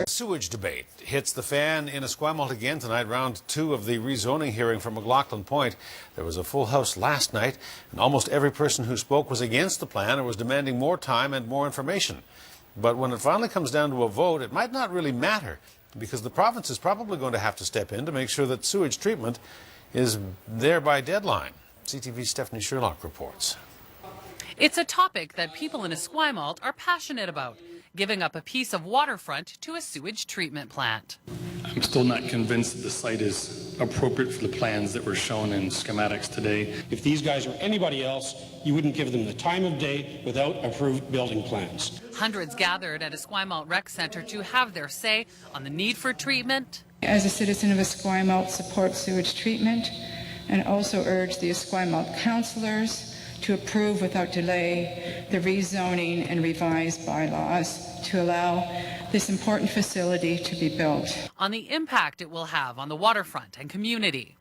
Sewage debate hits the fan in Esquimalt again tonight, round 2 of the rezoning hearing for McLoughlin Point. There was a full house last night, and almost every person who spoke was against the plan and was demanding more time and more information. But when it finally comes down to a vote, it might not really matter, because the province is probably going to have to step in to make sure that sewage treatment is there by deadline. CTV's Stephanie Sherlock reports. It's a topic that people in Esquimalt are passionate about, giving up a piece of waterfront to a sewage treatment plant. I'm still not convinced that the site is appropriate for the plans that were shown in schematics today. If these guys were anybody else, you wouldn't give them the time of day without approved building plans. Hundreds gathered at Esquimalt Rec Centre to have their say on the need for treatment. As a citizen of Esquimalt, support sewage treatment and also urge the Esquimalt councillors to approve without delay the rezoning and revised bylaws to allow this important facility to be built. On the impact it will have on the waterfront and community.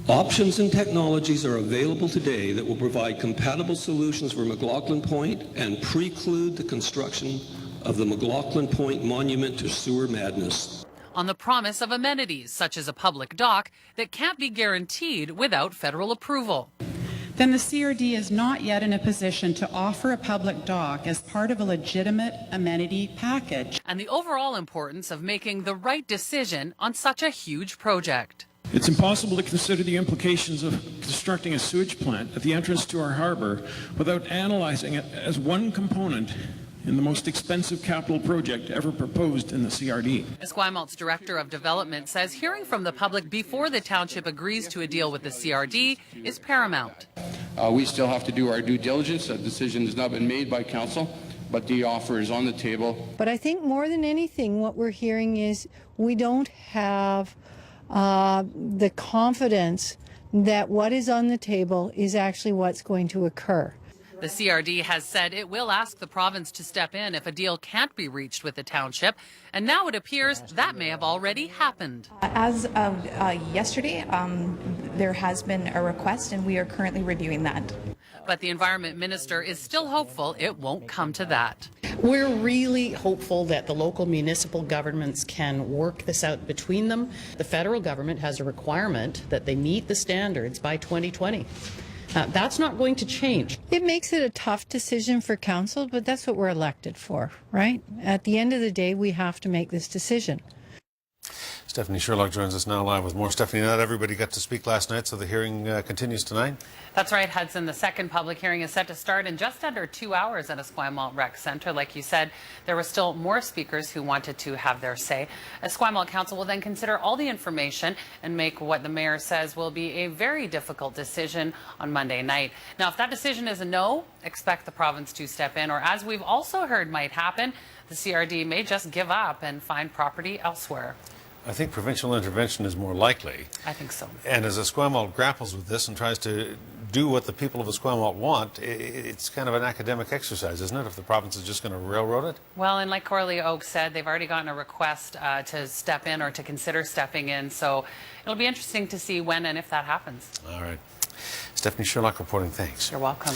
Options and technologies are available today that will provide compatible solutions for McLoughlin Point and preclude the construction of the McLoughlin Point monument to sewer madness. On the promise of amenities such as a public dock that can't be guaranteed without federal approval. Then the CRD is not yet in a position to offer a public dock as part of a legitimate amenity package. And the overall importance of making the right decision on such a huge project. It's impossible to consider the implications of constructing a sewage plant at the entrance to our harbour without analyzing it as one component in the most expensive capital project ever proposed in the CRD. Esquimalt's Director of Development says hearing from the public before the township agrees to a deal with the CRD is paramount. We still have to do our due diligence. A decision has not been made by council, but the offer is on the table. But I think more than anything, what we're hearing is we don't have the confidence that what is on the table is actually what's going to occur. The CRD has said it will ask the province to step in if a deal can't be reached with the township, and now it appears that may have already happened. As of yesterday, there has been a request, and we are currently reviewing that. But the Environment Minister is still hopeful it won't come to that. We're really hopeful that the local municipal governments can work this out between them. The federal government has a requirement that they meet the standards by 2020. That's not going to change. It makes it a tough decision for council, but that's what we're elected for, right? At the end of the day, we have to make this decision. Stephanie Sherlock joins us now live with more. Stephanie, not everybody got to speak last night, so the hearing continues tonight. That's right, Hudson. The second public hearing is set to start in just under 2 hours at Esquimalt Rec Centre. Like you said, there were still more speakers who wanted to have their say. Esquimalt Council will then consider all the information and make what the mayor says will be a very difficult decision on Monday night. Now, if that decision is a no, expect the province to step in, or as we've also heard might happen, the CRD may just give up and find property elsewhere. I think provincial intervention is more likely. I think so. And as Esquimalt grapples with this and tries to do what the people of Esquimalt want, it's kind of an academic exercise, isn't it, if the province is just going to railroad it? Well, and like Corley Oak said, they've already gotten a request to step in or to consider stepping in. So it'll be interesting to see when and if that happens. All right. Stephanie Sherlock reporting. Thanks. You're welcome.